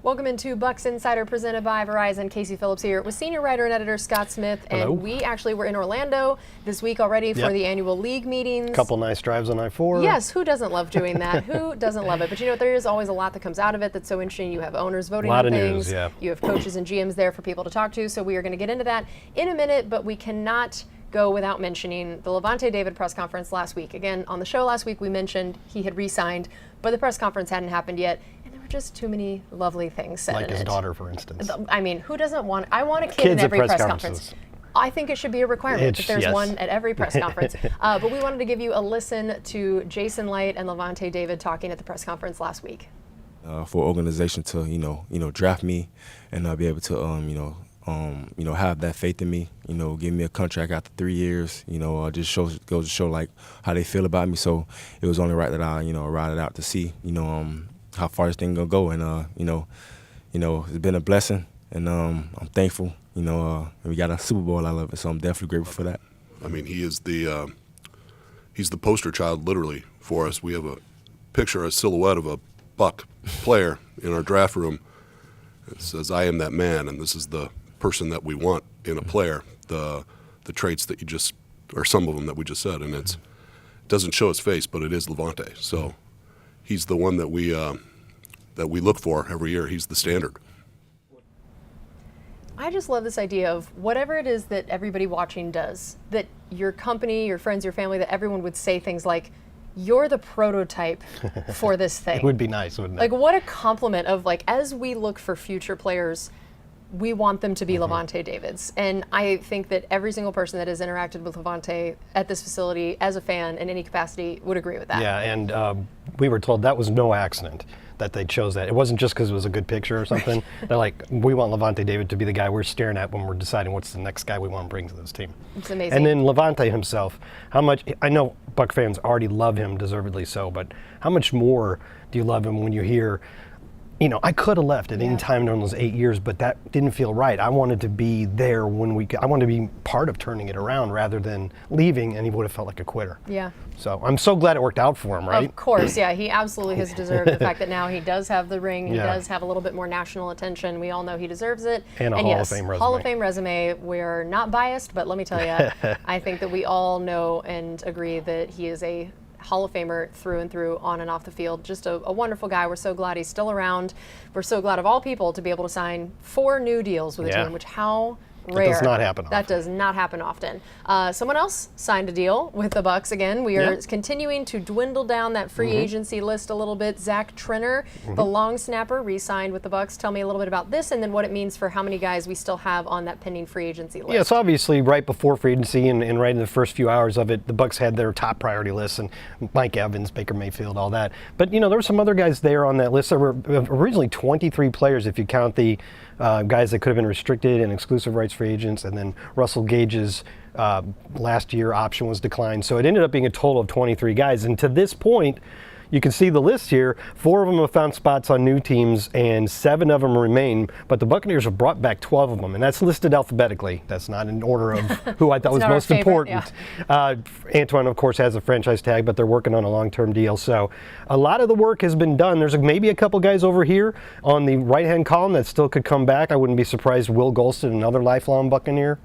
Welcome into Bucs Insider presented by Verizon. Casey Phillips here with senior writer and editor Scott Smith. Hello. And we actually were in Orlando this week already for the annual league meetings. Couple nice drives on I-4. Yes, who doesn't love doing that? Who doesn't love it? But you know, there is always a lot that comes out of it that's so interesting. You have owners voting on things. News, You have coaches and GMs there for people to talk to. So we are going to get into that in a minute, but we cannot go without mentioning the Lavonte David press conference last week. Again, on the show last week, we mentioned he had re-signed, but the press conference hadn't happened yet. Just too many lovely things said like in his it. daughter, for instance. I mean, who doesn't want? I want a kid Kids in every at press conference. I think it should be a requirement that there's one at every press conference. But we wanted to give you a listen to Jason Licht and Lavonte David talking at the press conference last week. For an organization to draft me and be able to have that faith in me, give me a contract after 3 years, just goes to show like how they feel about me. So it was only right that I ride it out to see how far this thing gonna go, and it's been a blessing, and I'm thankful. And we got a Super Bowl out of it, so I'm definitely grateful for that. I mean, he is he's the poster child, literally, for us. We have a picture, a silhouette of a Buck player in our draft room. It says, "I am that man," and this is the person that we want in a player. The traits that you just, or some of them that we just said, and it doesn't show his face, but it is Lavonte. So he's the one that we look for every year. He's the standard. I just love this idea of whatever it is that everybody watching does, that your company, your friends, your family, that everyone would say things like, "You're the prototype for this thing." It would be nice, wouldn't it? Like, what a compliment of, like, as we look for future players, we want them to be Lavonte Davids. And I think that every single person that has interacted with Lavonte at this facility as a fan in any capacity would agree with that. Yeah, and we were told that was no accident that they chose that. It wasn't just because it was a good picture or something. They're like, we want Lavonte David to be the guy we're staring at when we're deciding what's the next guy we want to bring to this team. It's amazing. And then Lavonte himself, how much, I know Buck fans already love him, deservedly so, but how much more do you love him when you hear, I could have left at any time during those 8 years, but that didn't feel right. I wanted to be there when I wanted to be part of turning it around rather than leaving, and he would have felt like a quitter. Yeah. So I'm so glad it worked out for him, right? Of course, yeah. He absolutely has deserved the fact that now he does have the ring. He Yeah. does have a little bit more national attention. We all know he deserves it. And a Hall of Fame resume. Hall of Fame resume. We're not biased, but let me tell you, I think that we all know and agree that he is a Hall of Famer through and through, on and off the field. Just a wonderful guy. We're so glad he's still around. We're so glad of all people to be able to sign 4 new deals with the team, which how rare. That does not happen often. That does not happen often. Someone else signed a deal with the Bucs again. We are continuing to dwindle down that free agency list a little bit. Zach Trenner, the long snapper, re-signed with the Bucs. Tell me a little bit about this and then what it means for how many guys we still have on that pending free agency list. Yeah, it's obviously right before free agency and right in the first few hours of it, the Bucs had their top priority list, and Mike Evans, Baker Mayfield, all that. But, there were some other guys there on that list. There were originally 23 players if you count the guys that could have been restricted and exclusive rights free agents, and then Russell Gage's last year option was declined. So it ended up being a total of 23 guys. And to this point, you can see the list here. 4 of them have found spots on new teams, and 7 of them remain. But the Buccaneers have brought back 12 of them, and that's listed alphabetically. That's not in order of who I thought was most important. Antoine, of course, has a franchise tag, but they're working on a long-term deal. So a lot of the work has been done. There's maybe a couple guys over here on the right-hand column that still could come back. I wouldn't be surprised. Will Golston, another lifelong Buccaneer.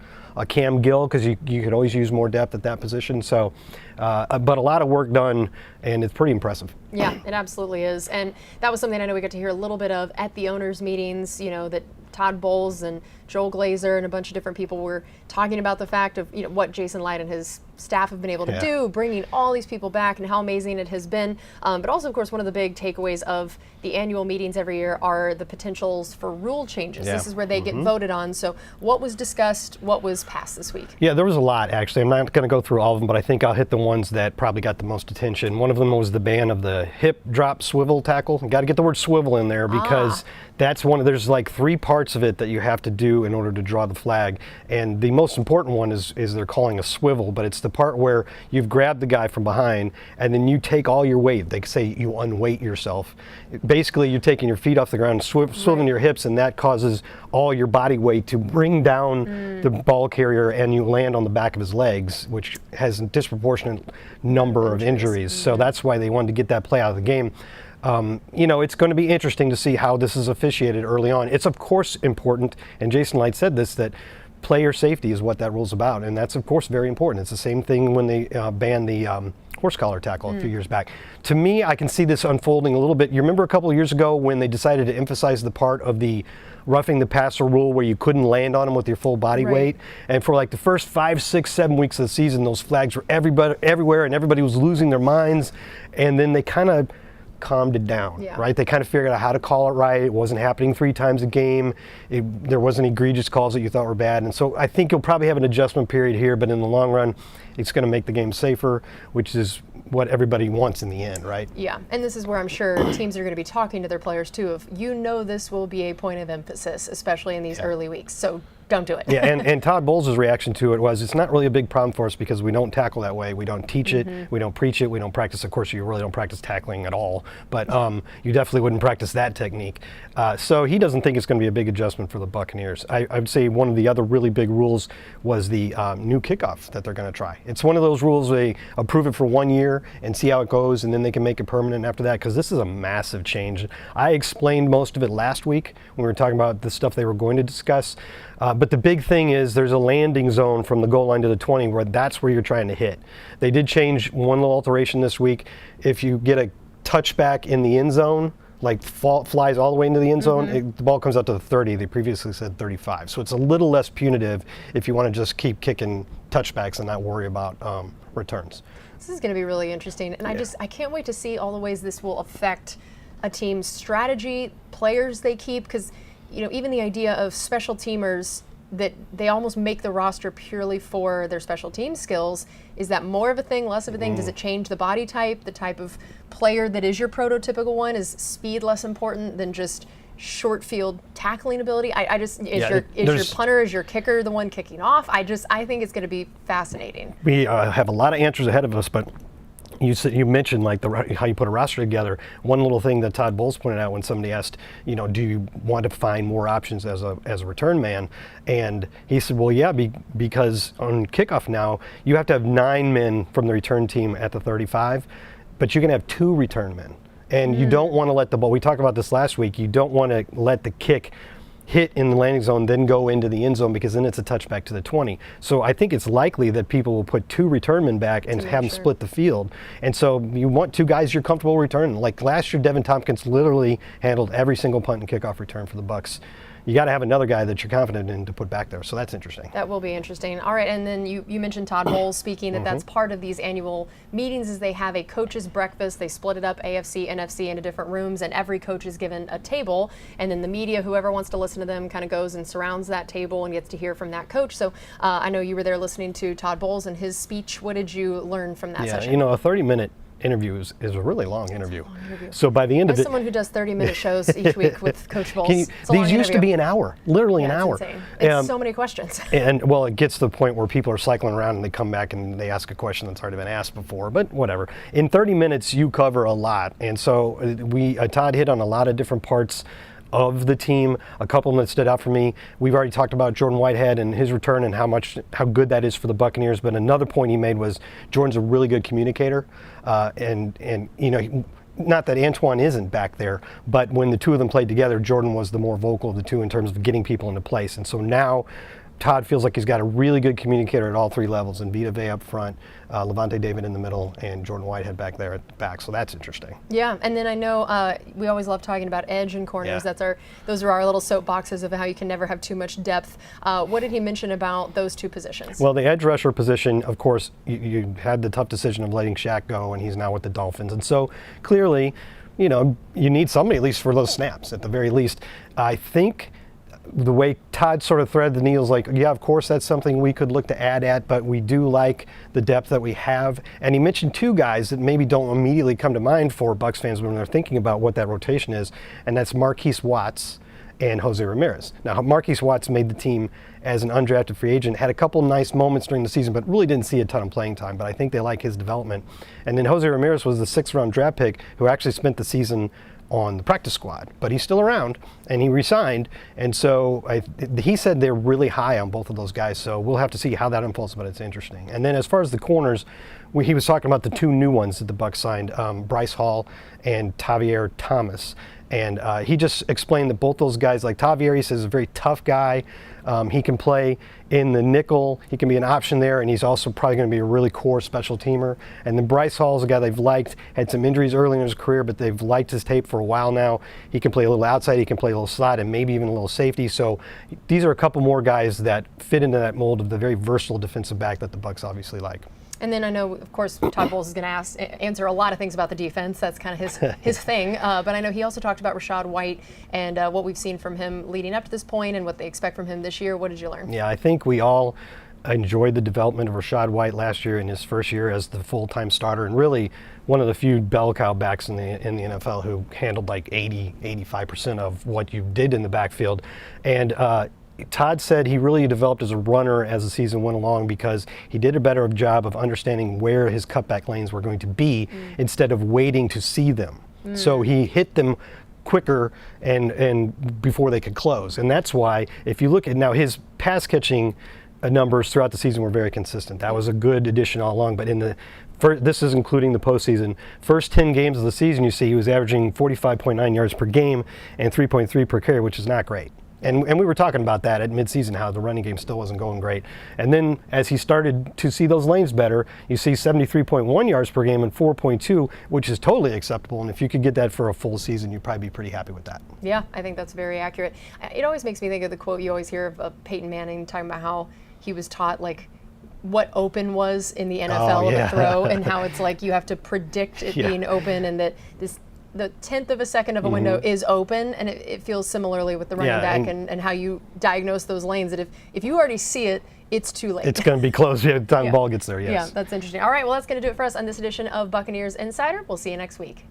Cam Gill, because you could always use more depth at that position. So, but a lot of work done, and it's pretty impressive. Yeah, it absolutely is. And that was something I know we got to hear a little bit of at the owners' meetings, that Todd Bowles and Joel Glazer and a bunch of different people were talking about the fact of, what Jason Licht and his staff have been able to do, bringing all these people back and how amazing it has been. But also, of course, one of the big takeaways of the annual meetings every year are the potentials for rule changes. This is where they get voted on. So what was discussed, what was passed this week? Yeah, there was a lot, actually. I'm not going to go through all of them, but I think I'll hit the ones that probably got the most attention. One of them was the ban of the hip drop swivel tackle. You got to get the word swivel in there because that's there's like 3 parts of it that you have to do in order to draw the flag. And the most important one is they're calling a swivel, but it's the part where you've grabbed the guy from behind and then you take all your weight. They say you unweight yourself. Basically, you're taking your feet off the ground, swiveling your hips, and that causes all your body weight to bring down the ball carrier, and you land on the back of his legs, which has a disproportionate number of injuries. So that's why they wanted to get that play out of the game. It's going to be interesting to see how this is officiated early on. It's of course important, and Jason Light said this, that player safety is what that rule's about, and that's of course very important. It's the same thing when they banned the horse collar tackle a few years back. To me, I can see this unfolding a little bit. You remember a couple of years ago when they decided to emphasize the part of the roughing the passer rule where you couldn't land on them with your full body weight, and for like the first 5, 6, 7 weeks of the season, those flags were everywhere, and everybody was losing their minds, and then they kind of calmed it down, right? They kind of figured out how to call it right. It wasn't happening 3 times a game. There wasn't egregious calls that you thought were bad. And so I think you'll probably have an adjustment period here, but in the long run, it's going to make the game safer, which is what everybody wants in the end, right? Yeah, and this is where I'm sure teams are going to be talking to their players too of, this will be a point of emphasis, especially in these early weeks. So don't do it. Yeah, and Todd Bowles' reaction to it was, it's not really a big problem for us because we don't tackle that way. We don't teach it. We don't preach it. We don't practice. Of course, you really don't practice tackling at all, but you definitely wouldn't practice that technique. So he doesn't think it's going to be a big adjustment for the Buccaneers. I would say one of the other really big rules was the new kickoff that they're going to try. It's one of those rules they approve it for 1 year and see how it goes, and then they can make it permanent after that, because this is a massive change. I explained most of it last week when we were talking about the stuff they were going to discuss. But the big thing is there's a landing zone from the goal line to the 20 where that's where you're trying to hit. They did change one little alteration this week. If you get a touchback in the end zone, like flies all the way into the end zone, the ball comes out to the 30. They previously said 35. So it's a little less punitive if you want to just keep kicking touchbacks and not worry about returns. This is going to be really interesting. And I can't wait to see all the ways this will affect a team's strategy, players they keep, because even the idea of special teamers that they almost make the roster purely for their special team skills, is that more of a thing, less of a thing? Does it change the body type, the type of player that is your prototypical one? Is speed less important than just short field tackling ability? Is your punter, is your kicker the one kicking off? I think it's going to be fascinating. We have a lot of answers ahead of us, but you mentioned like how you put a roster together. One little thing that Todd Bowles pointed out when somebody asked, do you want to find more options as a return man? And he said, well, yeah, because on kickoff now you have to have 9 men from the return team at the 35, but you can have 2 return men. And you don't want to let the ball, we talked about this last week, you don't want to let the kick hit in the landing zone, then go into the end zone, because then it's a touchback to the 20. So I think it's likely that people will put 2 return men back and have them split the field. And so you want 2 guys you're comfortable returning. Like last year, Devin Tompkins literally handled every single punt and kickoff return for the Bucs. You got to have another guy that you're confident in to put back there. So that's interesting. That will be interesting. All right, and then you mentioned Todd Bowles speaking that's part of these annual meetings is they have a coach's breakfast. They split it up, AFC, NFC, into different rooms, and every coach is given a table. And then the media, whoever wants to listen to them, kind of goes and surrounds that table and gets to hear from that coach. So I know you were there listening to Todd Bowles and his speech. What did you learn from that session? A 30-minute interview is a really long interview. So by the end of it, as someone who does 30-minute shows each week with Coach Bowles, these used to be an hour, literally an hour. Insane. It's so many questions. And well, it gets to the point where people are cycling around and they come back and they ask a question that's already been asked before, but whatever. In 30 minutes, you cover a lot. And so Todd hit on a lot of different parts of the team. A couple of them that stood out for me. We've already talked about Jordan Whitehead and his return and how good that is for the Buccaneers. But another point he made was Jordan's a really good communicator, and not that Antoine isn't back there, but when the two of them played together, Jordan was the more vocal of the two in terms of getting people into place. And so now Todd feels like he's got a really good communicator at all 3 levels, and Vita Vea up front, Lavonte David in the middle, and Jordan Whitehead back there at the back. So that's interesting. Yeah, and then I know we always love talking about edge and corners. Yeah. Those are our little soapboxes of how you can never have too much depth. What did he mention about those 2 positions? Well, the edge rusher position, of course, you had the tough decision of letting Shaq go, and he's now with the Dolphins. And so clearly, you need somebody at least for those snaps at the very least. I think the way Todd sort of threaded the needle is like, yeah, of course, that's something we could look to add at, but we do like the depth that we have. And he mentioned 2 guys that maybe don't immediately come to mind for Bucs fans when they're thinking about what that rotation is, and that's Marquise Watts and Jose Ramirez. Now, Marquise Watts made the team as an undrafted free agent, had a couple nice moments during the season, but really didn't see a ton of playing time, but I think they like his development. And then Jose Ramirez was the 6th-round draft pick who actually spent the season on the practice squad, but he's still around and he resigned. And so he said they're really high on both of those guys. So we'll have to see how that unfolds, but it's interesting. And then as far as the corners, he was talking about the two new ones that the Bucs signed, Bryce Hall and Tavier Thomas. And he just explained that both those guys, like Tavier, he says, is a very tough guy. He can play in the nickel. He can be an option there, and he's also probably going to be a really core special teamer. And then Bryce Hall is a guy they've liked, had some injuries early in his career, but they've liked his tape for a while now. He can play a little outside, he can play a little slot, and maybe even a little safety. So these are a couple more guys that fit into that mold of the very versatile defensive back that the Bucs obviously like. And then I know, of course, Todd Bowles is going to answer a lot of things about the defense. That's kind of his thing. But I know he also talked about Rachaad White and what we've seen from him leading up to this point and what they expect from him this year. What did you learn? Yeah, I think we all enjoyed the development of Rachaad White last year in his first year as the full-time starter, and really one of the few bell cow backs in the NFL who handled like 85% of what you did in the backfield. And Todd said he really developed as a runner as the season went along because he did a better job of understanding where his cutback lanes were going to be instead of waiting to see them. So he hit them quicker and before they could close. And that's why, if you look at now, his pass catching numbers throughout the season were very consistent. That was a good addition all along. But in the this is including the postseason. First 10 games of the season, you see he was averaging 45.9 yards per game and 3.3 per carry, which is not great. And we were talking about that at midseason, how the running game still wasn't going great. And then as he started to see those lanes better, you see 73.1 yards per game and 4.2, which is totally acceptable. And if you could get that for a full season, you'd probably be pretty happy with that. Yeah, I think that's very accurate. It always makes me think of the quote you always hear of Peyton Manning talking about how he was taught like what open was in the NFL of a throw, and how it's like you have to predict it being open, and that the 10th of a second of a window is open, and it feels similarly with the running back and how you diagnose those lanes, that if you already see it, it's too late. It's going to be close by the time the ball gets there, yes. Yeah, that's interesting. All right, well, that's going to do it for us on this edition of Buccaneers Insider. We'll see you next week.